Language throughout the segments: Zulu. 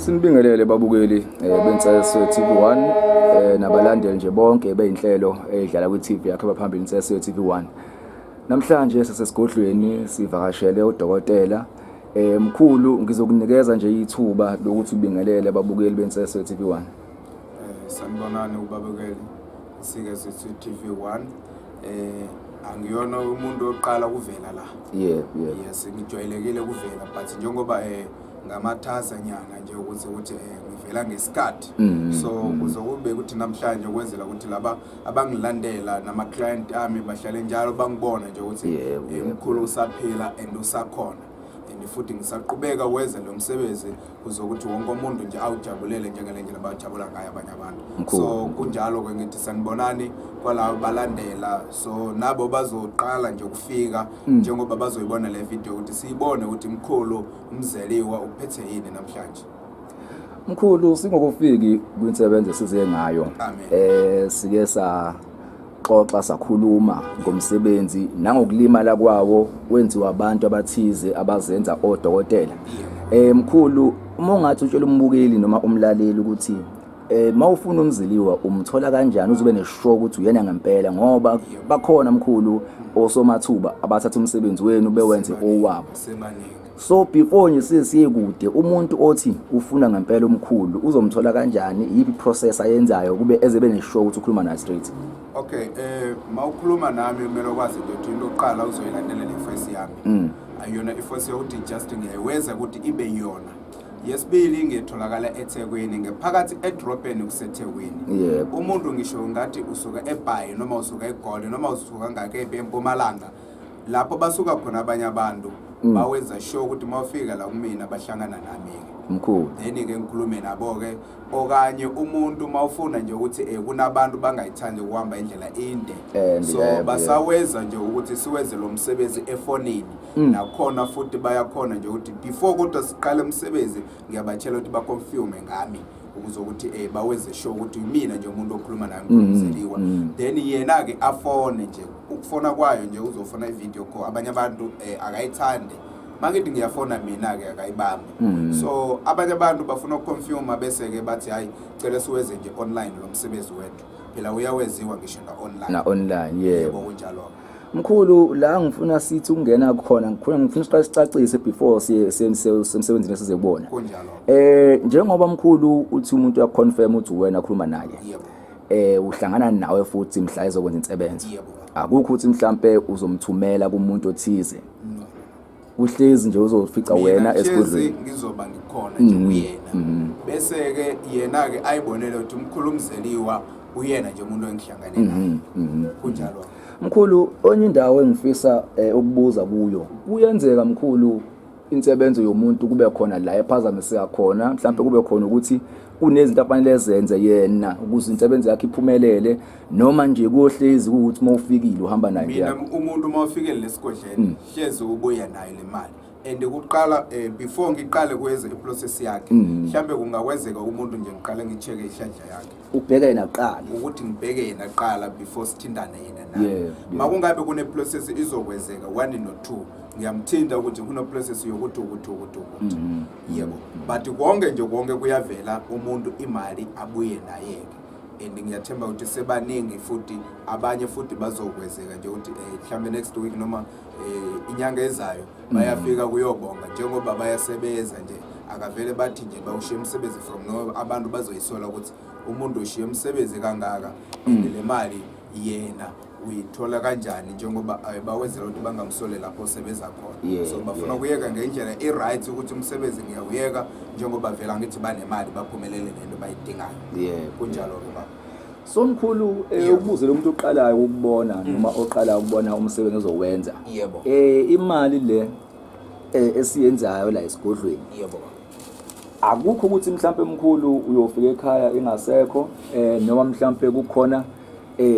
Sinibingelele babukeli beNseswe TV1 nabalandeli nje bonke beyinhlelo edlala kwi-TV yakhe baphambili Inseswe TV1. Namhlanje sesesigodlweni sivakashele udokotela mkhulu, ngizokunikeza nje ithuba lokuthi ubingelele babukeli beNseswe TV1. Sanibonani ubabukeli sike sithi TV1 angiyona umuntu oqala kuvela la. Yes, ngijwayelekile kuvela but njengoba ngamathaza nyana nje ukuthi ngivela ngesikhathi. So kuzokube ukuthi namhlanje ukwenzela ukuthi laba abangilandela nama client ami bahlale njalo bangibona nje ukuthi umkhulu usaphila and usakhona. Futhi ngisaqhubeka wenza lo msebenzi kuzokuthi wonke umuntu nje awujabulele njengalendlela abajabula ngayo abanye abantu. So kunjalo ke ngithi sanibonani kwalabo balandela, so nabo bazoqala nje ukufika njengoba bazoyibona le video ukuthi siyibone ukuthi mkhulu umzeliwa uphethe yini namhlanje. Mkhulu, singokufiki kwinsebenzo esize ngayo sike xoxa sakhuluma ngomsebenzi nangokulimala kwawo wenziwa abantu abathize abazenza odokotela. Mkhulu, uma ungathi utshela umbukeli noma umlaleli ukuthi mawufuna umziliwa umthola kanjani uzobe neshow ukuthi uyena ngempela, ngoba bakhona mkhulu osomathuba abathatha umsebenzi wenu bewenze owabo. So before nje siye kude, umuntu othi ufuna ngempela umkhulu uzomthola kanjani? Yipi process ayenzayo kube ezebe neshow ukuthi ukhuluma naye straight? Okay, mawukhuluma nami kumele ukwazi ukuthi into oqala uzoyilandela le voice yami. Ayona ivoice yokuthi just ngiyaweza ukuthi ibe yona. Yesibili ngetholakala eThekwini, ngephakathi edropeni kuseThekwini. Umuntu ngisho ngathi usuka eBhayi noma usuka eGoli noma usuka ngakephi eMpumalanga, lapho basuka khona abanye abantu bawenza show ukuthi mawufika la kumina bahlangana nami mkhulu. Then ke ngikhulume nabo ke, okanye umuntu mawufuna nje ukuthi kunabantu bangayithandi ukuhamba indlela inde, so basaweza nje ukuthi siwenze lo msebenzi efonini. Nakhona futhi bayakhona nje ukuthi before kodwa siqale umsebenzi ngiyabatshela ukuthi baconfirme ngami ukuzokuthi bawenze show ukuthi mina nje umuntu okhuluma naye ngizeliwa. Then yena ke afone nje, ukufona kwayo nje uzofona ivideo call. Abanye abantu akayithande, makithi ngiyafona mina ke akayibambi. So abanye abantu bafuna ukuconfirma bese ke bathi hayi cela siwenze nje online lo msebenzi wethu, phela uyaweziwa ngisho na online. Yebo kunjalo. Mkhulu, la ngifuna sithi ungena khona ngifuna sicacise before semsebenzini esizebona. Kunjalo. Njengoba mkhulu uthi umuntu uyaconfirm ukuthi wena khuluma naye, uhlangana nawe futhi mhla ezokwenza insebenzo. Akukho ukuthi mhlambe uzomthumela kumuntu othize. Uhlezi nje uzofica wena esigodlweni. Ngizoba ngikhona nje kuyena. Bese ke yena ke ayibonele ukuthi umkhulu umzeliwa uyena nje umuntu engihlangane naye. Kunjalo. Mkhulu, onye indawo engifisa ukubuza kuyo, kuyenzeka mkhulu insebenzo yomuntu kube khona la ephazamiseka khona, mhlambe kube khona ukuthi kunezinto afanele ezenze yena ukuze insebenzo yakhe iphumelele, noma nje kuyohlezi ukuthi mawufikile uhamba naye. Mina umuntu mawufikele lesigodleni hlezi ubuya naye le mali. And kuqala before ngiqale kwenza iprocess yakhe, mhlambe kungakwenzeka umuntu nje ngiqale ngicheke ihlandla yakhe. Ubheke yena kuqala ukuthi ngibheke yena kuqala before sithindane yena naye. Makungabe kune process izokwenzeka 1 no 2, ngiyamthinta ukuthi kuno process yokuthi yebo, but konke nje konke kuyavela umuntu imali abuye naye. And ngiyathemba ukuthi sebaningi futhi abanye futhi bazokwenzeka nje ukuthi mhlambe next week noma inyanga ezayo bayafika kuyobonga, njengoba bayasebenza nje akavele bathi nje bawushiya umsebenzi from no, abantu bazoyisola ukuthi umuntu ushiya umsebenzi kangaka le mali yena uyithola kanjani, njengoba bawenzela ukuthi bangamsole lapho sebenza khona. So bafuna kuyeka ngendlela right ukuthi umsebenzi ngiyawuyeka njengoba vela ngithi banemali baphumelele lento bayidingayo. Kunjalo ke baba. So mkhulu, ukubuze lo muntu oqalayo ukubona noma oqala ukubona umsebenzi ozowenza, imali le esiyenzayo la esigodlweni, akukho ukuthi mhlambe mkhulu uyofika ekhaya ingasekho, noma mhlambe kukhona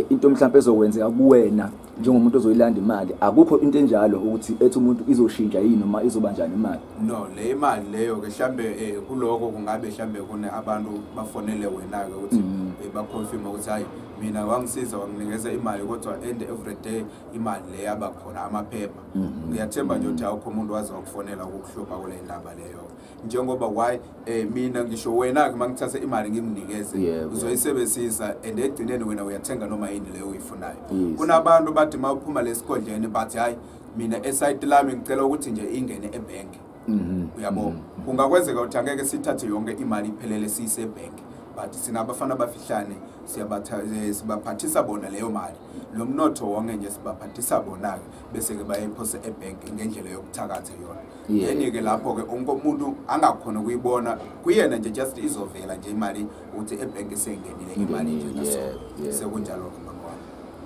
into mhlambe ezokwenzeka kuwena njengomuntu ozoyilanda imali, akukho into enjalo ukuthi ethi umuntu izoshintsha yini noma izobanjani imali? No, le imali leyo ke mhlambe kuloko kungabe mhlambe kune abantu bafonele wena ke ukuthi baconfirm ukuthi hayi mina wangisiza wanginikeza imali kodwa end every day imali le yaba khona amaphepha ngiyathemba nje ukuthi awukho umuntu wazi ukufonela ukuhlupha kule ndaba leyo njengoba why mina ngisho wena ke mangithatha imali ngimnikeze uzoyisebenzisa and egcineni wena uyathenga noma yini leyo uyifunayo kunabantu bathi mawuphuma lesikhondleni bathi hayi mina eside lami ngicela ukuthi nje ingene ebank uyabona kungakwenzeka ukuthi angeke sithathe yonke imali iphelele siyise ebank but sinabafana abafihlane sibaphathisa bona leyo mali lo mnotho wonke nje sibaphathisa bona bese ke bayiphose ebank ngendlela yokuthakatha yona yeni ke lapho ke umuntu angakhona ukuyibona kuyena nje just izovela nje imali ukuthi ebank isengenile imali nje naso sekunjalo ngakho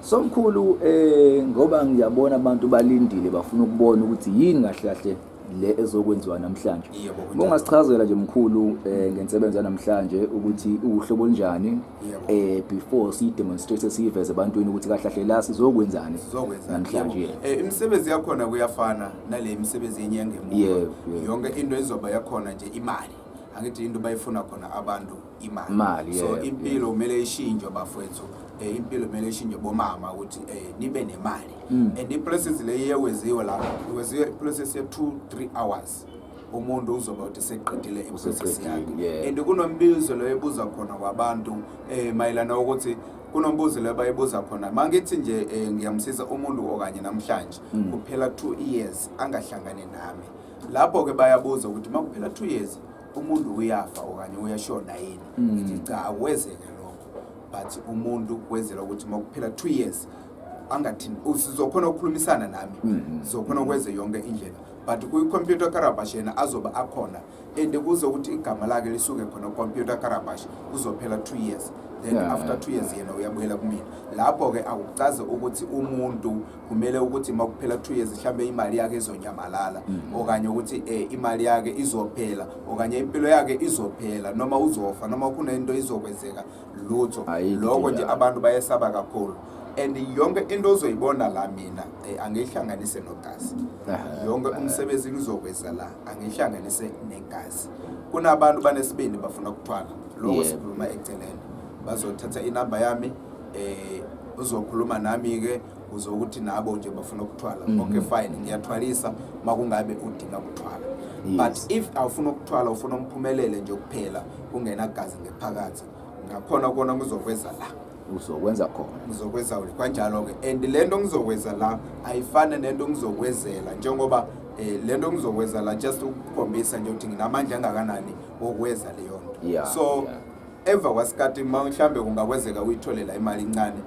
somkhulu ngoba ngiyabona abantu balindile bafuna ukubona ukuthi yini kahle kahle le ezokwenziwa namhlanje ungasichazela nje mkhulu ngensebenzo namhlanje ukuthi uhlobo njani before si demonstrate siveze abantwini ukuthi kahle kahle la sizokwenzani namhlanje imisebenzi yakhona kuyafana nale imisebenzi yenyanga emuva yonke into izoba yakhona nje imali angithi into bayifuna khona abantu imali so impilo kumele ishinjwe bafowethu impilo kumele ishinjwe bomama ukuthi nibe nemali and iprocess le yeweziwe la weziwe process ye 2-3 hours umuntu uzoba uthi seqedile iprocess yakhe and kunombizo lo ebuza khona kwabantu mayelana ukuthi kunombuzo lo bayibuza khona mangithi nje ngiyamsiza umuntu okanye namhlanje kuphela 2 years angahlangane nami lapho ke bayabuza ukuthi makuphela 2 years umuntu uyafa okanye uyashona yini ngithi cha awezeke lokho but umuntu kwenzela ukuthi makuphela 2 years angathini usizokhona ukukhulumisana nami sizokhona ukwenza yonke indlela but kuyi-computer carabash yena azoba akhona and kuzokuthi igama lakhe lisuke khona computer carabash kuzophela 2 years then after 2 years yena uyabuyela kumina lapho ke akucaze ukuthi umuntu kumele ukuthi makuphela 2 years mhlambe imali yakhe izonyamalala okanye ukuthi imali yakhe izophela okanye impilo yakhe izophela noma uzofa noma kuna into izokwenzeka lutho lokho nje abantu bayesaba kakhulu and yonke into ozoyibona la mina angihlanganise nogazi yonke umsebenzi ngizokwenza la angihlanganise negazi kunabantu banesibindi bafuna ukuthwala lokho sikhuluma eceleni bazothatha inamba yami uzokhuluma nami ke uzokuthi nabo nje bafuna ukuthwala okay fine ngiyathwalisa makungabe udinga ukuthwala but if awufuna ukuthwala ufuna umphumelele nje kuphela kungena gazi ngephakathi ngakhona kona ngizokwenza la uzokwenza khona ngizokwenza kanjalo ke and lento ngizokwenza la ayifane nento ngizokwenzela njengoba lento ngizokwenza la just ukukhombisa nje ukuthi nginamandla angakanani okwenza leyo nto so eva kwasikhathi mhlawumbe kungakwenzeka uyitholela imali encane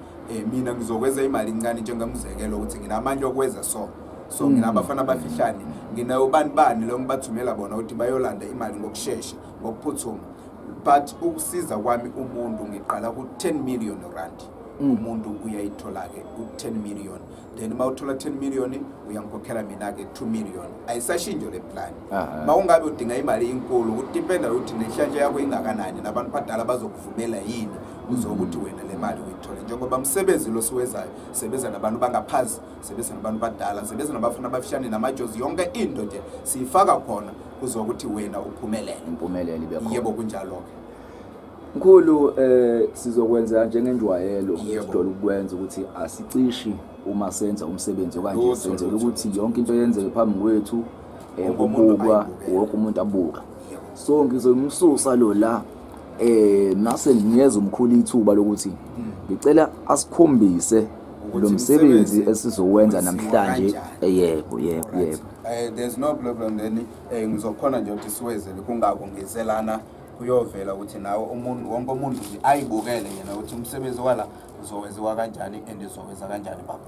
mina ngizokwenza imali encane njengamzekelo ukuthi nginamandla okwenza so nginabafana abafihlane nginabani lo ngibathumela bona ukuthi bayolanda imali ngokusheshsha ngokuphuthuma but ukusiza kwami umuntu ngiqala ku 10 million rand umuntu uyayithola ke u 10 million then mawuthola 10 million uyangikhokhela mina ke 2 million ayisashinjo le plan mawungabe udinga imali enkulu kudependa ukuthi nenhlanje yakho ingakanani nabantu badala bazokuvumela yini uzokuthi wena le mali uyithole njengoba umsebenzi lo siwenzayo sebenza nabantu bangaphansi sebenza nabantu badala sebenza nabafana abafishane namajozi yonke into nje siyifaka khona kuzokuthi wena uphumelele impumelelo ibe khona yebo kunjalo mkhulu sizokwenza njengenjwayelo sidole ukwenza ukuthi asicishi uma senza umsebenzi okanje senzele ukuthi yonke into yenzeke phambi kwethu ukubukwa wonke umuntu abuka so ngizomsusa lo la nase nginyeza umkhulu ithuba lokuthi ngicela asikhombise lo msebenzi esizowenza namhlanje yebo there's no problem then ngizokhona nje ukuthi siwezele kungakongezelana kuyovela ukuthi nawe umuntu wonke umuntu ayibukele yena ukuthi umsebenzi wala uzowenziwa kanjani and izokwenza kanjani baba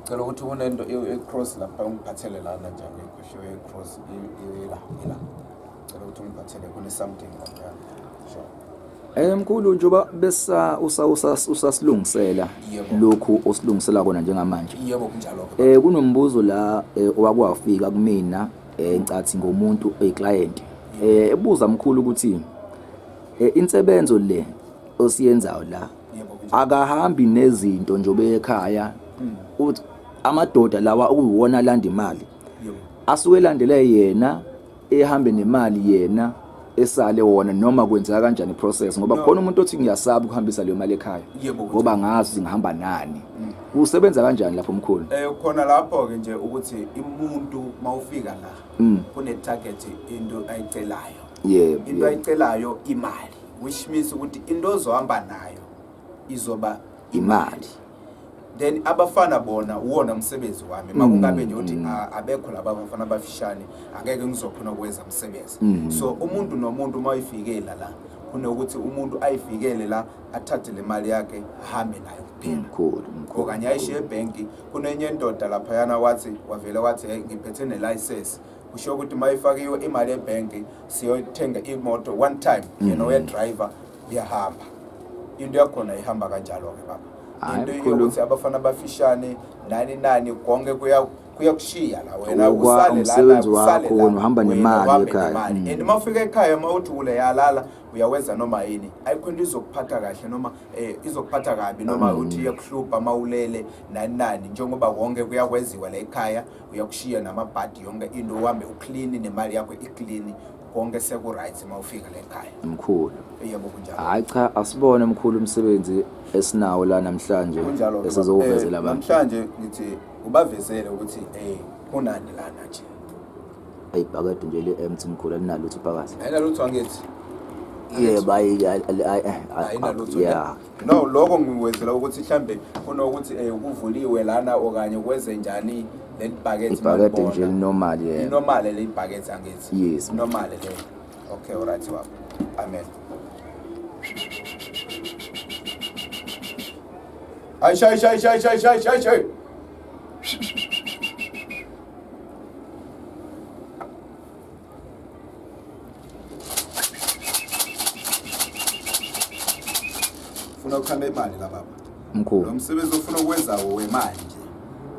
cela ukuthi unento ecross lapha ungiphathele lana nje ngekhoshiwe ecross ila cela ukuthi ungiphathele kune something lapha sure mkhulu njoba besa usasilungisela lokhu osilungisela kona njengamanje yebo kunjalo kunombuzo la owakwafika kumina encathi ngomuntu oyiclient ebuza mkhulu ukuthi insebenzo le osiyenzayo la akahambi nezinto njobe ekhaya uthi amadoda lawa ukuyiwona landa imali asuke elandele yena ehambe nemali yena esale wona noma kwenzeka kanjani iprocess ngoba khona umuntu othi ngiyasaba ukuhambisa leyo mali ekhaya ngoba ngazi ngihamba nani usebenza kanjani lapho mkhulu khona lapho ke nje ukuthi umuntu mawufika la kune target into ayicelayo into ayicelayo imali which means ukuthi into ozohamba nayo izoba imali then abafana bona uwona umsebenzi wami makungabe nje uthi abekho laba abafana abafishane angeke ngizokhona ukwenza umsebenzi so umuntu nomuntu mayifikela la kunokuthi umuntu ayifikele la athathe le mali yakhe ahambe nayo kuphela okanye ayishiye ebhenki kunenye indoda lapha yana wathi wavela wathi ngiphethe ne license kusho ukuthi mayifakiwe imali ebhenki siyothenga imoto one time yena uya driver uyahamba into yakhona ihamba kanjalo ke baba into yokuthi abafana abafishane nani konke kuyakushiya la wena usale la usale la uhamba nemali ekhaya and mawufika ekhaya mawuthi ule yalala uyawenza noma yini ayikho into izokuphatha kahle noma izokuphatha kabi noma uthi uyakuhlupha mawulele nani njengoba wonke kuyakwenziwa la ekhaya uyakushiya namabhadi yonke into uhambe uclean nemali yakho iclean konke seku right mawufika la ekhaya mkhulu yebo kunjalo hayi cha asibone mkhulu umsebenzi esinawo la namhlanje esizovezela abantu namhlanje ngithi ubavezele ukuthi kunani lana nje ayibhakade nje le empty mkhulu alinalo uthi phakathi ayinalutho angithi yeah no lokho ngiwenzela ukuthi mhlambe kunokuthi ukuvuliwe lana okanye kwenze njani le ibhakede nje normal normal le ibhakede angithi yes normal le okay alright wabo amen ay shay ufuna ukukhanda imali la baba mkhulu lo msebenzi ofuna ukwenzawo wemali nje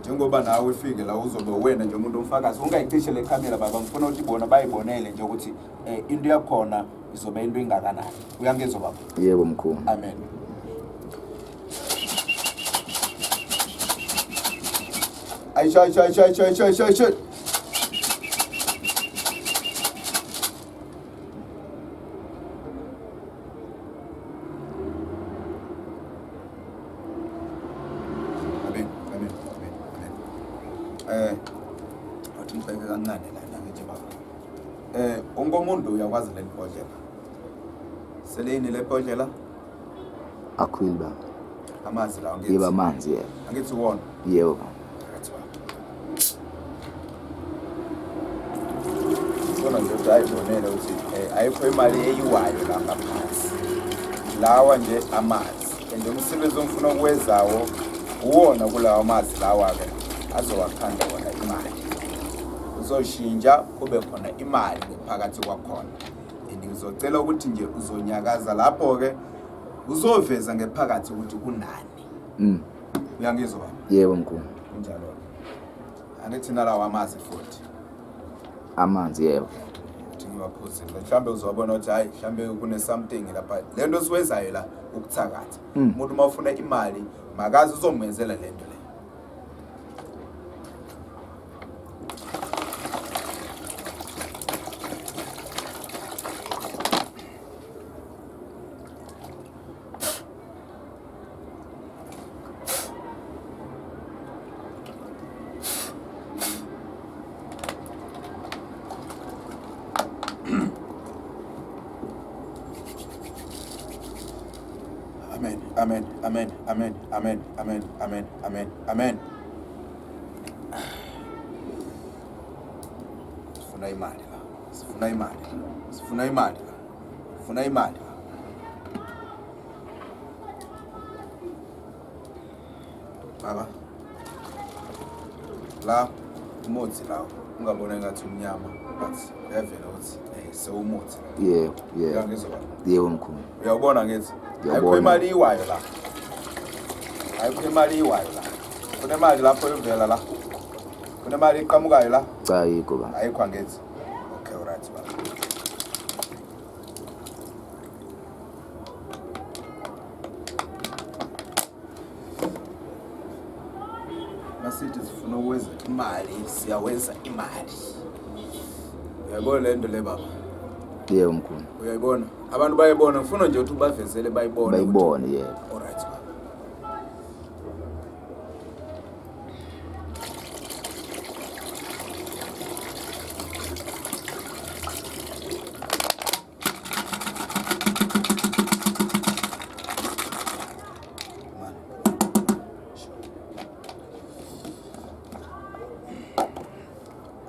njengoba nawe ufike la uzobe wena nje umuntu omfakazi ungayicishe le camera baba ngifuna ukuthi bona bayibonele nje ukuthi into yakhona izobe into engakanani uyangezwa baba yebo mkhulu amen ay shay athi ngibheke kancane la ngithi baba unkomuntu uyakwazi le project seleni le project akhwilba amazi la ngithi yeba amanzi yebo angithi wona yebo sona nje ayibonele ukuthi ayikho imali eyiwayo la ngaphansi lawa nje amazi and umsebenzi omfuna ukwenzawo uwona kulawa amazi lawa ke azowakhanda wona imali uzoshintsha kube khona imali phakathi kwakhona and ngizocela ukuthi nje uzonyakaza lapho ke uzoveza ngephakathi ukuthi kunani uyangizwa yebo mkhulu kunjalo angithi nalawa amazi futhi amanzi yebo ukuthi ngiwaphuzile mhlambe uzobona ukuthi hayi mhlambe kune something lapha lento siwenzayo la ukuthakatha umuntu mawufuna imali makazi uzomenzela lento le Amen. Sifuna imali. Baba. La umuthi lawo ungabona ngathi umnyama but uyavela ukuthi sewumuthi. Yebo. Uyangizwa? Yebo mkhulu. Uyabona ngithi ayikho imali iwayo la. Kunemali lapho ivela la. Kunemali iqhamukayo la. Cha ayikho ba. Ayikho angithi. Okay alright baba. sithi sifuna ukwenza imali siyawenza imali. Uyayibona le nto le baba? Yebo mkhulu. Uyayibona? Abantu bayibona ngifuna nje ukuthi ubavezele bayibone. Bayibone yebo. Alright baba.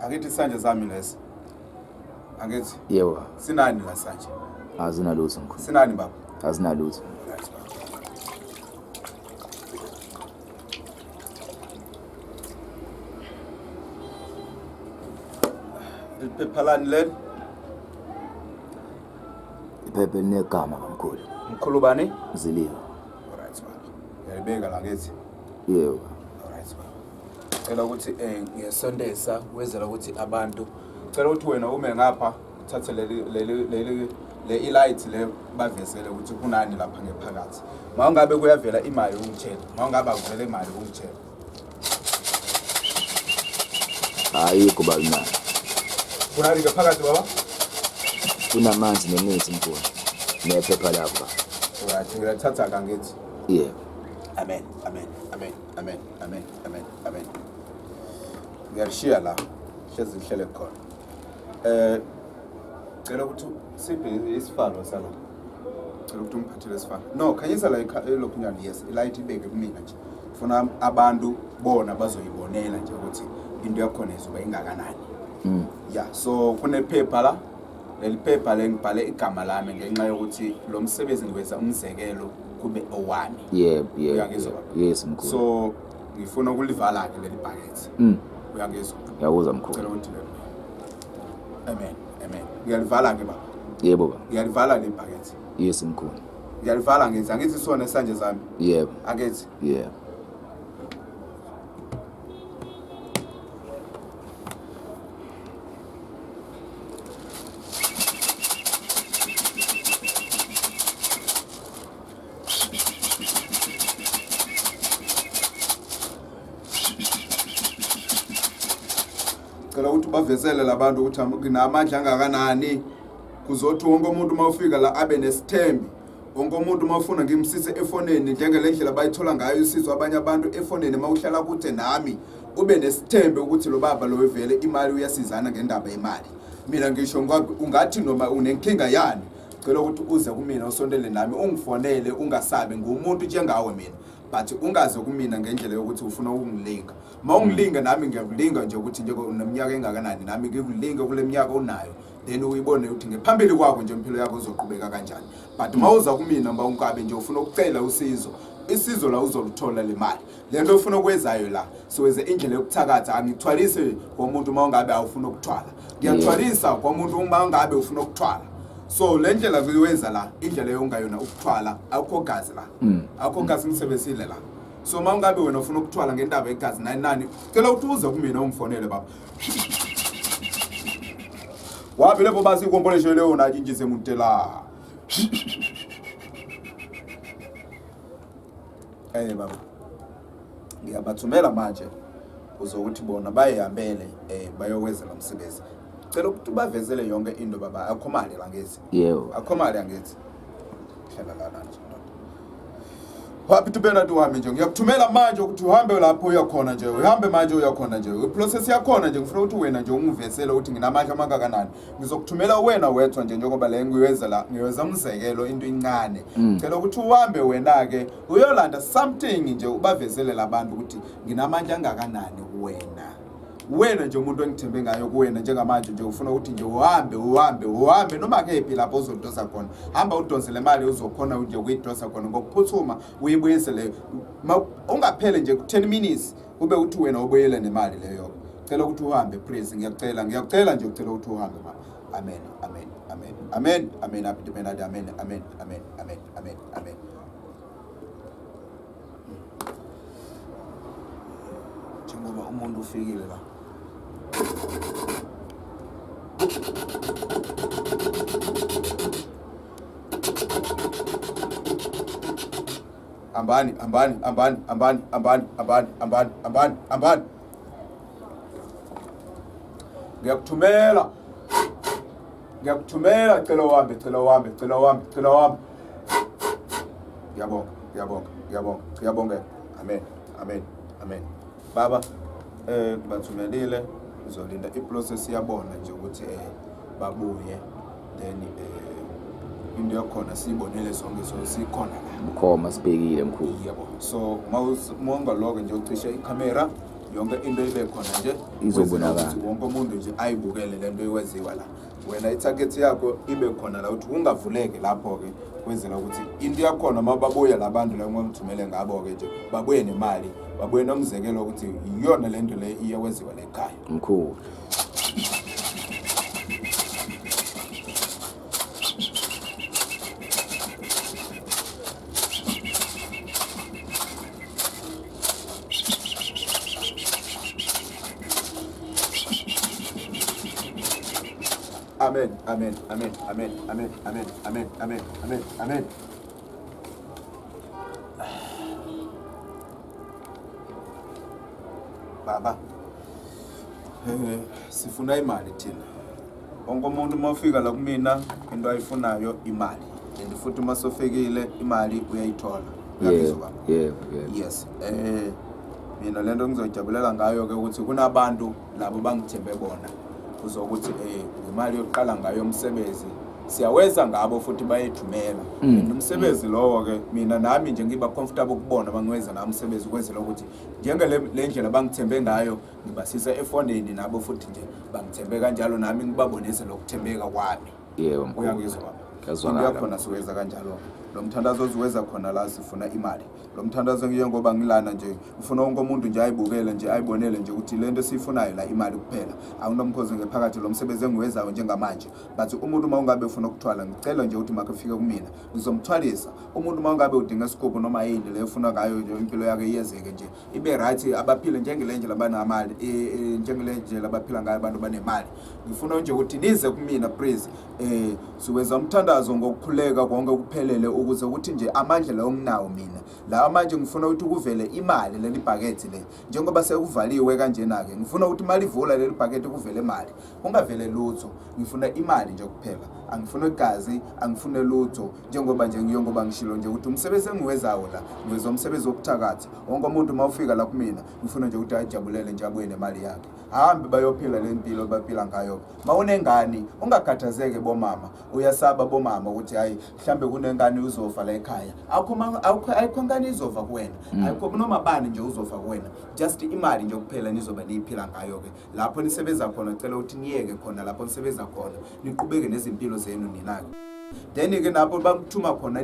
Akithi sanje zami lesi. Angithi? Yebo. Sinani la sanje? Azinalutho mkhulu. Sinani baba? Azinalutho. Right baba. Iphepha lani leli? Iphepha linegama mkhulu. Mkhulu bani? Ziliwe. Alright baba. Uyayibeka la ngithi? Yebo. Alright baba. Cela ukuthi ngiyasondeza wenzela ukuthi abantu cela ukuthi wena ume ngapha uthathe le light le bavezele ukuthi kunani lapha ngephakathi. Mawungabe kuyavela imali ungitshela. Mawungabe akuvela imali ungitshela. Ayikho balina. Kunani ngephakathi baba? Kunamanzi nemithi mkhulu. Nephepha lapha. Alright, ngiyathatha ka ngithi. Yebo. Amen. Amen. Amen. Amen. Amen. Amen. Amen. Ngiyashiya la. Hlezi ngihlele khona. Cela ukuthi siphe isifalo sala. Cela ukuthi ungiphathele isifalo. No, khanyisa la lokhunyana yes, ilight ibeke kumina nje. Ufuna abantu bona bazoyibonela nje ukuthi into yakhona izoba ingakanani. Yeah, so kunephepha la. Leli phepha lengibhale igama lami ngenxa yokuthi lo msebenzi ngiwenza umzekelo kube owami. Yebo. Yes mkhulu. So ngifuna ukulivala ke leli bucket. Uyangizwa? Yawuza mkhulu. Cela ukuthi amen. Amen. Ngiyalivala ke baba. Yebo baba. Ngiyalivala le bucket. Yes mkhulu. Ngiyalivala ngithi angithi sona esanje zami. Yebo. Akithi. Yebo. Cela ukuthi bavezele labantu ukuthi nginamandla angakanani kuzothi wonke umuntu mawufika la abe nesithembi. Wonke umuntu mawufuna ngimsise efoneni njengele ndlela bayithola ngayo usizo abanye abantu efoneni mawuhlala kude nami ube nesithembe ukuthi lo baba lo wevele imali uyasizana ngendaba yemali. Mina ngisho ungathi noma unenkinga yani cela ukuthi uze kumina usondele nami ungifonele ungasabe ngumuntu njengawe mina. But ungaze kumina ngendlela yokuthi ufuna ukungilinga. Mawungilinga nami ngiyakulinga nje ukuthi nje uneminyaka engakanani nami ngikulinga kule minyaka onayo. Then uyibone ukuthi ngephambili kwakho nje impilo yakho izoqhubeka kanjani. But mawuza kumina mawungabe nje ufuna ukucela usizo. Isizo la uzoluthola le mali. Lento ufuna ukwenzayo la siweze indlela yokuthakatha angithwalise komuntu mawungabe awufuna ukuthwala. Ngiyathwalisa komuntu mawungabe ufuna ukuthwala. So le ndlela kuyenza la indlela yongayona ukuthwala akukho gazi la. Akukho gazi ngisebenzile la. So mawungabe wena ufuna ukuthwala ngendaba yegazi nani cela ukuthi uze kumina ungifonele baba. Wapi lepo basi ukomboleshe leo na jinjise mutela. Baba. Ngiyabathumela manje uzokuthi bona bayihambele bayokwenzela umsebenzi. Cela ukuthi bavezele yonke into baba akho mali la ngithi. Yebo. Akho mali angithi. Hlala la nje. Wapi tubena tuhambe nje ngiyakuthumela manje ukuthi uhambe lapho uyakhona nje uhambe manje uyakhona nje iprocess yakhona nje ngifuna ukuthi wena nje ungivesele ukuthi nginamandla amangakanani ngizokuthumela wena wethwa nje njengoba le ngiyenza la ngiyenza umzekelo into incane ngicela ukuthi uhambe wena ke uyolanda something nje ubavezele labantu ukuthi nginamandla angakanani wena nje umuntu engithembe ngayo kuwena njengamanje nje ufuna ukuthi nje uhambe noma kephi lapho uzodosa khona hamba udonsele imali uzokhona nje ukuyidosa khona ngokuphuthuma uyibuyisele ungaphele nje ku10 minutes ube uthi wena ubuyele nemali leyo cela ukuthi uhambe please ngiyacela nje ucela ukuthi uhambe mama amen amen njengoba umuntu ufikile la ambani ngiyakuthumela cela uhambe ngiyabonga amen baba bathumelile uzolinda iprocess yabona nje ukuthi babuye then into yakhona siyibonele sonke so sikhona la bukhoma sibhekile mkhulu. yebo so mawungaloke nje ucishe ikhamera yonke into ibe khona nje izobonakala wonke umuntu nje ayibukele lento eyenziwa la wena itarget yakho ibe khona la ukuthi ungavuleke lapho ke kwenzela ukuthi into yakhona mababuya labantu la ngomthumele ngabo ke nje babuye nemali babuye nomzekelo ukuthi iyona lento le iyewenziwa la ekhaya mkhulu. Amen. Baba sifuna imali thina wonke umuntu mawufika la kumina into ayifunayo imali and futhi masofikile imali uyayithola yes mina lento ngizojabulela ngayo ke ukuthi kunabantu labo bangithembe bona uzokuthi imali yokuqala ngayo umsebenzi siyaweza ngabo futhi bayethumela umsebenzi lowo ke mina nami nje ngiba comfortable ukubona bangiweza nami umsebenzi kwenzela ukuthi njengele ndlela bangithembe ngayo ngibasisa efonini nabo futhi nje bangithembe kanjalo nami ngibabonise lokuthembeka kwami. Yebo uyangizwa baba kazwakala khona siweza kanjalo lo mthandazo oziweza khona la sifuna imali lo mthandazo ngiyengoba ngilana nje ufuna wonke umuntu nje ayibukele nje ayibonele nje ukuthi lento siyifunayo la imali kuphela akunomkhozi ngephakathi lo msebenzi engiwezayo njengamanje but umuntu mawungabe ufuna ukuthwala ngicela nje ukuthi makafike kumina ngizomthwalisa umuntu mawungabe udinga isikhubu noma yini le ufuna ngayo nje impilo yakhe iyezeke nje ibe right abaphile njengelenje labanamali njengelenje labaphila ngayo abantu banemali ngifuna nje ukuthi nize kumina please siweza umthandazo ngokukhuleka konke kuphelele ukuze ukuthi nje amandla la onginawo mina la manje ngifuna ukuthi kuvele imali leli bucket le njengoba sekuvaliwe kanjena ke ngifuna ukuthi imali ivula leli bucket kuvele imali ungavele lutho ngifuna imali nje kuphela angifuna igazi angifune lutho njengoba ngishilo nje ukuthi umsebenzi engiwezayo la ngiweza umsebenzi wokuthakathi wonke umuntu mawufika la kumina ngifuna nje ukuthi ajabulele nje abuye nemali yakhe ahambe bayophila lempilo baphila ngayo mawunengani ungakhathazeke bomama uyasaba bomama ukuthi hayi mhlambe kunengane uzofa la ekhaya ayikho ngane izova kuwena ayikho noma bani nje uzofa kuwena just imali nje kuphela nizoba niyiphila ngayo ke lapho nisebenza khona cela ukuthi niyeke khona lapho nisebenza khona niqhubeke nezimpilo zenu ninake then ke napho bakuthuma khona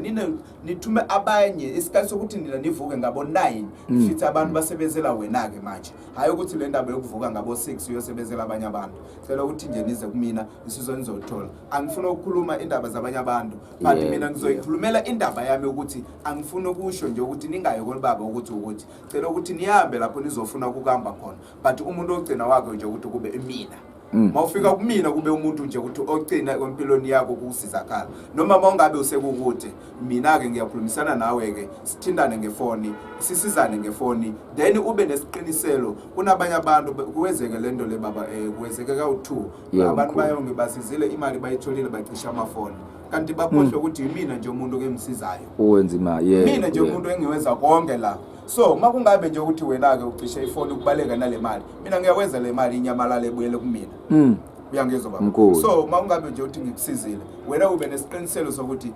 nithume abanye isikhathi sokuthi nina nivuke ngabo 9 fithi abantu basebenzela wena ke manje hayi ukuthi le ndaba yokuvuka ngabo 6 uyosebenzela abanye abantu cela ukuthi nje nize kumina isizo nizothola angifuna ukukhuluma indaba zabanye abantu but mina ngizoyikhulumela indaba yami ukuthi angifuna ukusho nje ukuthi ningaye kolibaba ukuthi cela ukuthi nihambe lapho nizofuna ukuhamba khona but umuntu ogcina wakhe nje ukuthi kube mina mawufika kumina kube umuntu nje ukuthi ogcina empilweni yakho kusizakala noma mawungabe usekukude mina ke ngiyakhulumisana nawe ke sithindane ngefoni sisizane ngefoni then ube nesiqiniselo kunabanye abantu kuwezeke lento le baba kuwezeke ka2 abantu bayonke basizile imali bayitholile bacisha amafoni kanti bakhohlwe ukuthi yimina nje umuntu okemsizayo uwenza imali mina nje umuntu engiwenza konke la so makungabe nje ukuthi wena ke ucisha ifoni ukubaleka nale mali mina ngiyakwenza le mali inyamalala ebuyele kumina uyangizwa baba so makungabe nje uthi ngikusizile wena ube nesiqiniselo sokuthi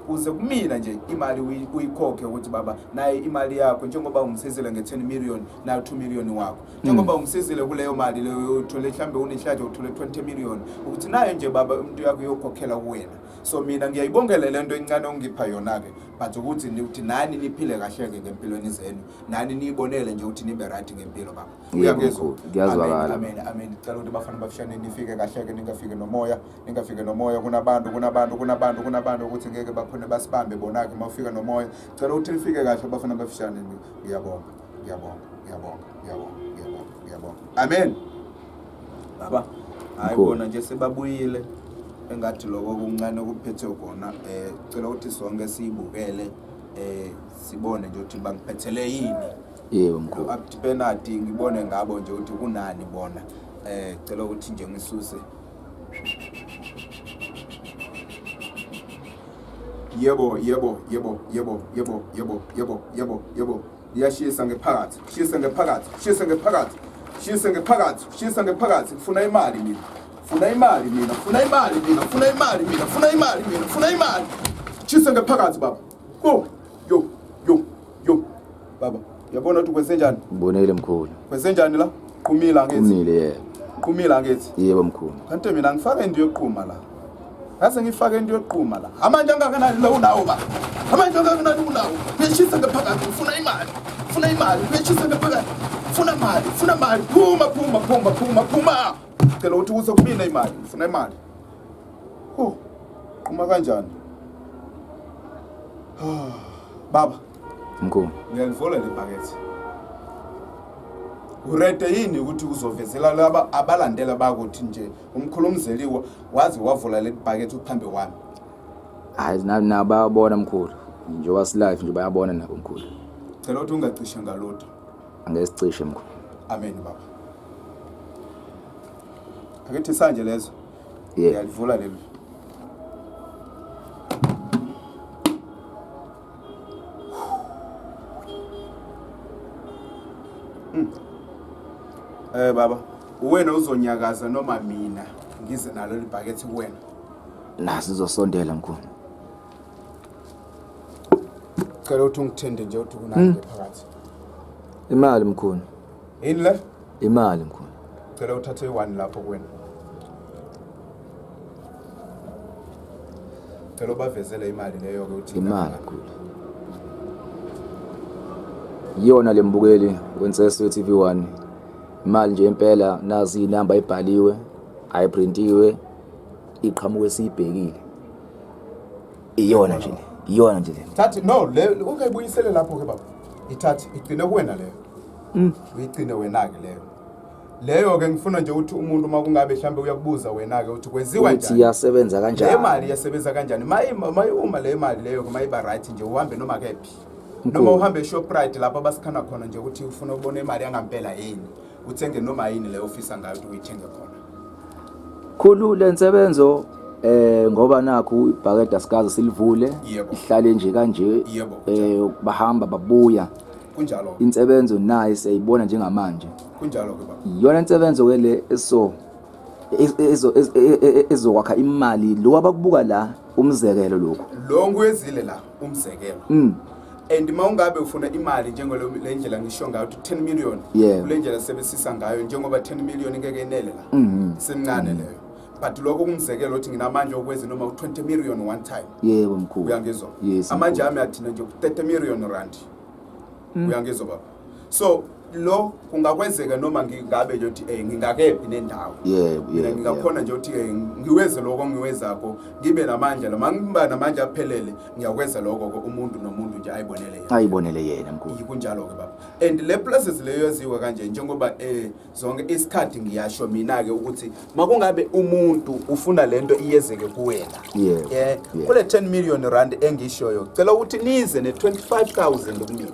uze kumina nje imali uyikhokhe ukuthi baba naye imali yakho njengoba ungisizile nge10 million na 2 million wakho njengoba ungisizile kuleyo mali leyo uthole mhlambe unehlaje uthole 20 million ukuthi naye nje baba umuntu yakho uyokhokhela kuwena so mina ngiyayibongela lento encane ongipha yona ke but ukuthi nithi nani niphile kahle ke ngempilweni zenu nani niyibonele nje ukuthi nibe right ngempilo baba uyangizwa ngiyazwakala amen cela ukuthi bafana bafishane nifike kahle ke ningafike nomoya kunabantu ukuthi ngeke bakhona basibambe bona ke mawufika nomoya cela ukuthi nifike kahle bafana bafishane ngiyabonga amen baba hayi bona nje sebabuyile engathi lokho kuncane kuphethe khona cela ukuthi sonke siyibukele sibone nje ukuthi bangiphethele yini. Yebo mkhulu. Abdipenadi ngibone ngabo nje ukuthi kunani bona. Cela ukuthi nje ngisuse. Yebo. Iyashisa ngephakathi. Shisa ngephakathi. Ngifuna imali mina. Funa imali. Shisa ngephakathi baba. Yo. Baba, uyabona ukuthi kwenzenjani? Ngibonile mkhulu. Kwenzenjani la? Qhumila ngithi. Qhumile yebo. Qhumila ngithi. Yebo mkhulu. Kanti mina ngifake into yoqhuma la. Ngase ngifake into yoqhuma la. Amanje angakanani lo unawo ba? Amanje angakanani unawo? Ngishisa ngephakathi ngifuna imali. Ngishisa ngephakathi. Funa mali. Phuma. Cela ukuthi kuze kumina imali. Ngifuna imali. Qhuma kanjani? Baba. Mkhulu. Ngiyalivola le bhakethi. Urede yini ukuthi uzovezela laba abalandela bakuthi nje umkhulumzeliwa wazi wavula le bhakethi uphambe kwami? Hayi nababona mkhulu. Nje wasilive nje bayabona nabo mkhulu. Cela ukuthi ungacishe ngalutho. Angesicishe mkhulu. Amen baba. Akethi sanje lezo. Ngiyalivula lelo. Baba, wena uzonyakaza noma mina ngize nalo libhakethi kuwena. Nasi uzosondela mkhulu. Cela ukuthi ungithende nje ukuthi kunani phakathi. Imali mkhulu. Yini le? Imali mkhulu. Cela uthathe i1 lapho kuwena. Cela bavezele imali leyo ke uthi imali mkhulu. Yona lembukeli kwenseso TV1. Imali nje impela nazi inamba ibhaliwe, ayiprintiwe, iqhamuke siyibhekile. Iyona nje le. Thathi no le ungayibuyisele lapho ke baba. Ithathi igcine kuwena leyo. Uyigcine wena ke leyo. Leyo ke ngifuna nje ukuthi umuntu uma kungabe mhlambe uyakubuza wena ke ukuthi kwenziwa njani. Uthi iyasebenza kanjani? Le mali iyasebenza kanjani? Uma le mali leyo kuma iba right nje uhambe noma kephi. Noma uhambe eShoprite lapha basikhana khona nje ukuthi ufuna ukubona imali yangampela yini. Uthenge noma yini le office ngayo ukuthi uyithenge khona. Khulu lensebenzo ngoba nakho ibhakede asikaze silivule ihlale nje kanje bahamba babuya kunjalo insebenzo nayi siyibona njengamanje kunjalo ke baba iyona insebenzo ke le ezokwakha imali lo abakubuka la umzekelo lokho lo nguyezile la umzekelo and mawungabe ufuna imali njengole ndlela ngisho ngayo 10 million kule ndlela sebesisa ngayo njengoba 10 million ngeke enele la semncane leyo but lokho kumzekelo uthi nginamanje okwezi noma u20 million one time yebo mkhulu uyangizwa amanje ami athina nje 30 million rand uyangizwa baba so lo kungakwenzeka noma ngingabe nje uthi ngingakephi nendawo mina ngingakhona nje uthi ngiweze lokho ngiwezako ngibe namandla la mangiba namandla aphelele ngiyakwenza lokho umuntu nomuntu nje ayibonele yena mkhulu kunjalo ke baba and le places leyo yaziwa kanje njengoba zonke isikhathi ngiyasho mina ke ukuthi makungabe umuntu ufuna lento iyezeke kuwena kule 10 million rand engishoyo cela ukuthi nize ne 25000 kumina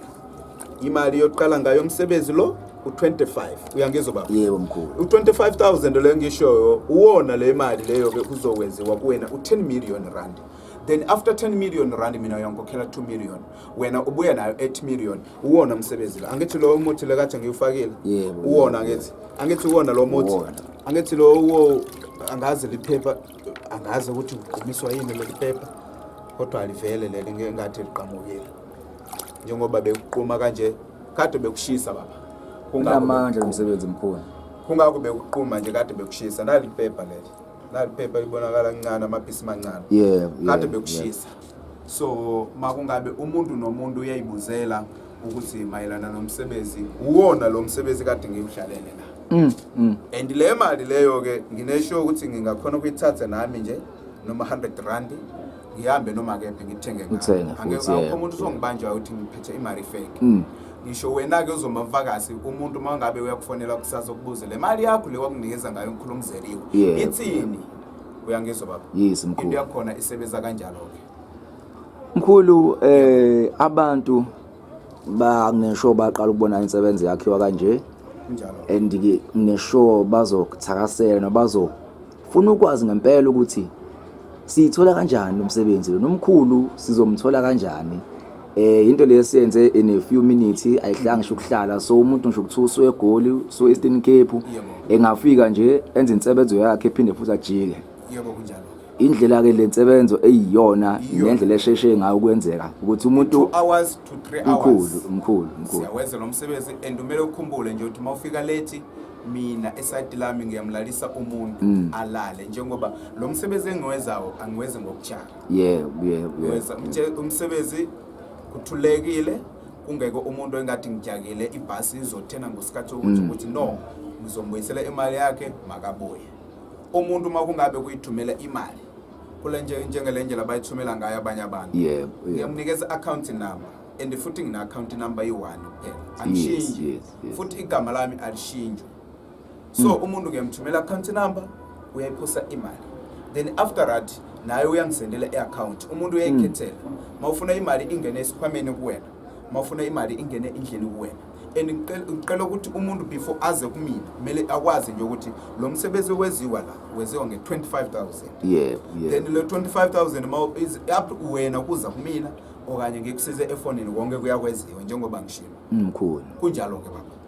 imali yoqala ngayo umsebenzi lo u25 uyangizwa baba yebo mkhulu u25000 le ngishoyo uwona le mali leyo ke kuzokwenziwa kuwena u10 million rand then after 10 million rand mina uyangikhokhela 2 million wena ubuya nayo 8 million uwona umsebenzi la angithi lo umuthi le kade ngiyufakile uwona angithi uwona lo muthi angithi lo angaze liphepha angaze ukuthi uqumiswa yini le liphepha kodwa alivele leli ngengathi liqhamukile njengoba bekuqhuma kanje kade bekushisa baba kungamandla umsebenzi mkhulu kungakho bekuqhuma nje kade bekushisa naliphepha leli naliphepha libonakala kancane amaphisi amancane kade bekushisa so makungabe umuntu nomuntu uyayibuzela ukuthi mayelana nomsebenzi uwona lo msebenzi kade ngiyuhlalele la and le mali leyo ke nginesho ukuthi ngingakhona ukuyithatha nami nje noma 100 rand ngihambe noma kephi ngithenge ngakho umuntu uzongibanja ukuthi ngiphethe imali fake ngisho wena ke uzomavakasi umuntu mangabe uyakufonela kusasa ukubuza le mali yakho le wakunikeza ngayo ngikhulumzeliwe ithini uyangizwa baba yes mkhulu into yakhona isebenza kanjalo ke Mkhulu abantu bakunesho baqala ukubona insebenzo yakhiwa kanje kunjalo and ke nesho bazokuthakasela nabazofuna ukwazi ngempela ukuthi sithola kanjani umsebenzi lo nomkhulu sizomthola kanjani into lesiyenze in a few minutes ayihlanga ngisho ukuhlala so umuntu ngisho ukuthusa egoli so Eastern Cape engafika nje enze insebenzo yakhe ephinde futhi ajike yebo kunjalo indlela ke lensebenzo eyiyona nendlela esheshe ngayo ukwenzeka ukuthi umuntu 2 hours to 3 hours mkhulu siyawenza lo msebenzi and umele ukhumbule nje ukuthi mawufika late mina eside lami ngiyamlalisa umuntu alale njengoba lo msebenzi engiwenzayo angiwezi ngokujaka umsebenzi kuthulekile kungeke umuntu engathi ngijakile ibhasi izothena ngosikhathi ukuthi no ngizombuyisela imali yakhe makabuye umuntu makungabe kuyithumela imali kule njengale ndlela bayithumela ngayo abanye abantu ngiyamnikeza account number and futhi ngina account number yi1 kuphela angishinji futhi igama lami alishinjwe so umuntu ngiyamthumela account number uyayiphosa imali then after that naye uyangisendela i-account umuntu uyayikhethela mawufuna imali ingene esikhwameni kuwena mawufuna imali ingene endlini kuwena and ngicela ukuthi umuntu before aze kumina kumele akwazi nje ukuthi lo msebenzi weziwa la weziwa nge-25,000 then le 25,000 is up wena kuza kumina okanye ngikusize efonini konke kuyakweziwa njengoba ngishilo mkhulu kunjalo ke baba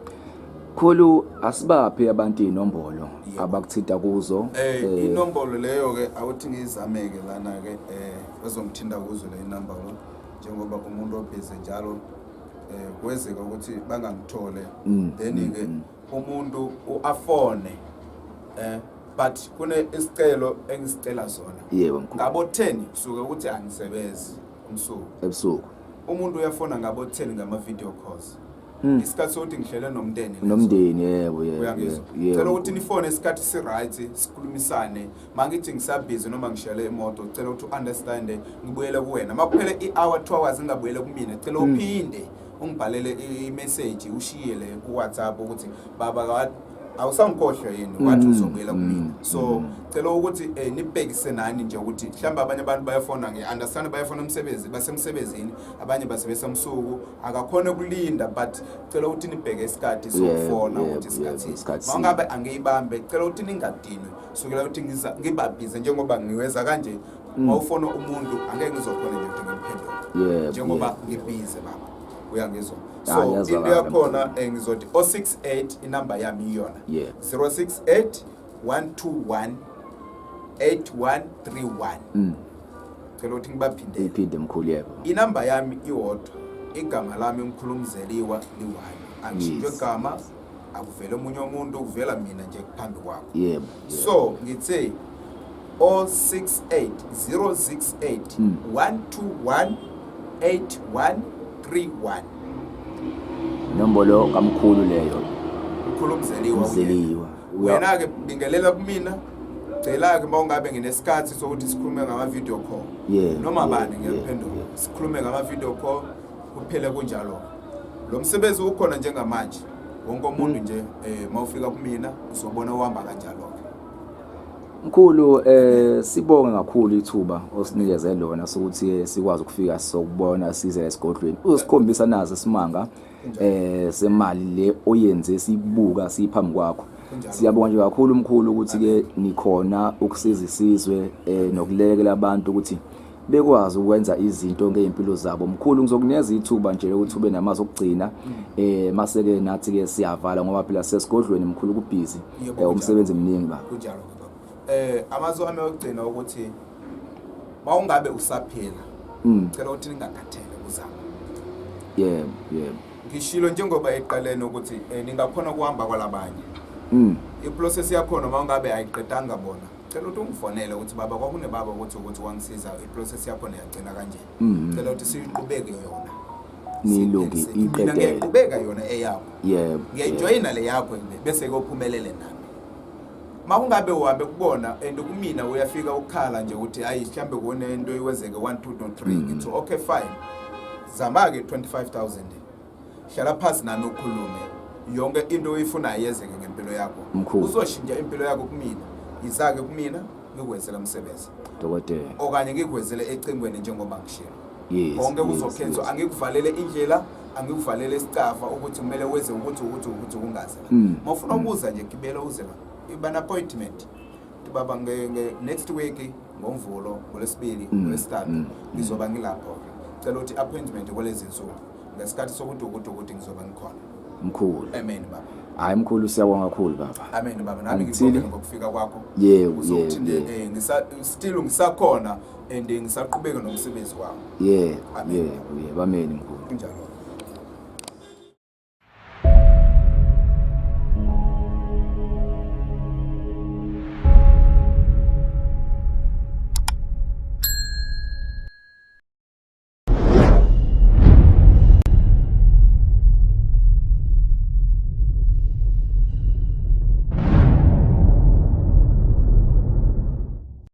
khulu asibaphi abantu inombolo abakuthinta kuzo inombolo leyo ke awuthi ngizameke lana ke bazomthinta kuzo le number lo njengoba umuntu obhizi njalo kwezeka ukuthi bangangithole then ke umuntu uafone but kune isicelo engisicela sona yebo mkhulu ngabo 10 kusuka ukuthi angisebenzi ebusuku umuntu uyafona ngabo 10 ngama video calls isikhathi sokuthi ngihlele nomndeni yebo uyangizwa cela ukuthi nifone isikhathi si right sikhulumisane mangithi ngisabhizi noma ngishele imoto cela ukuthi understand ngibuyele kuwena makuphele i-hour 2 hours ngingabuyele kumina cela uphinde ungibhalele i-message ushiyele ku WhatsApp ukuthi baba awusangikhohlwa yini wathi uzobuyela kumina so cela ukuthi nibhekise nani nje ukuthi mhlawumbe abanye abantu bayafona nge-understand bayafona umsebenzi basemsebenzini abanye basebenzisa umsuku akakhona ukulinda but cela ukuthi nibheke isikhathi sokufona ukuthi isikhathi mangabe angiyibambe cela ukuthi ningadinwe sukela ukuthi ngibabhize njengoba ngiweza kanje mawufona umuntu angeke ngizokhona nje ukuthi ngimphendule njengoba ngibhize baba uyangizwa so into yakhona ngizothi 068 inamba yami iyona 068 121 8131 cela ukuthi ngibaphinde mkhulu yebo inamba yami iwodwa igama lami Mkhulumzeliwa li1 angishintshwe igama akuvele omunye umuntu kuvela mina nje kuphambi kwakho yebo so ngithe 068 068 121 8131 nombolo kamkhulu leyo Mkhulumzeliwa wena ke bingelela kumina cela ke mawungabe nginesikhathi sokuthi sikhulume ngama video call noma bani ngiyaphendula sikhulume ngama video call kuphele kunjalo lo msebenzi ukhona njengamanje wonke umuntu nje mawufika kumina uzobona uhamba kanjalo mkhulu sibonge kakhulu ithuba osinikeze lona sokuthi sikwazi ukufika sokubona size esigodlweni usikhombisa nazo isimanga semali le oyenze sibuka siphambi kwakho siyabonga nje kakhulu mkhulu ukuthi ke nikhona ukusiza isizwe nokulekela abantu ukuthi bekwazi ukwenza izinto ngeimpilo zabo mkhulu ngizokunikeza ithuba nje ukuthi ube namazi okugcina maseke nathi ke siyavala ngoba phela sesigodlweni mkhulu kubhizi umsebenzi eminingi ba kunjalo amazo ami okugcina ukuthi mawungabe usaphila cela ukuthi ningakhathele kuzama yebo ngishilo njengoba eqaleni ukuthi ningakhona ukuhamba kwalabanye iprocess yakho noma ungabe ayiqedanga bona cela ukuthi ungifonele ukuthi baba kwakune baba ukuthi wangisiza iprocess yakho neyagcina kanje cela ukuthi siqhubeke yona nilungi iqedele ngiqhubeka yona eyakho yebo ngiyajoyina le yakho bese kuphumelele nami makungabe uhambe kubona and kumina uyafika ukhala nje ukuthi ayi mhlambe kune into iwezeke 1 2 3 ngithi okay fine zama ke 25,000 hlala phansi nami ukhulume yonke into oyifuna yezeke ngempilo yakho uzoshintsha impilo yakho kumina izake kumina ngikwenzela umsebenzi dokotela okanye ngikwenzele ecingweni njengoba ngishilo Yes, konke yes, kuzokhethwa yes. angikuvalele indlela angikuvalele isicafa ukuthi kumele wenze ukuthi ungaze mawufuna ukuza nje gibela uze la iba appointment baba next week ngoMvulo ngoLwesibili ngoLwesithathu ngizoba ngilapho cela ukuthi appointment kwalezi insuku ngesikhathi sokuthi ngizoba ngikhona mkhulu. amen baba. Hayi mkhulu, siyabonga kakhulu baba. Amen baba, nami ngibonga ngokufika kwakho. Yebo. Still ngisakhona and ngisaqhubeka nomsebenzi wami. Yebo, amen mkhulu. Kunjalo.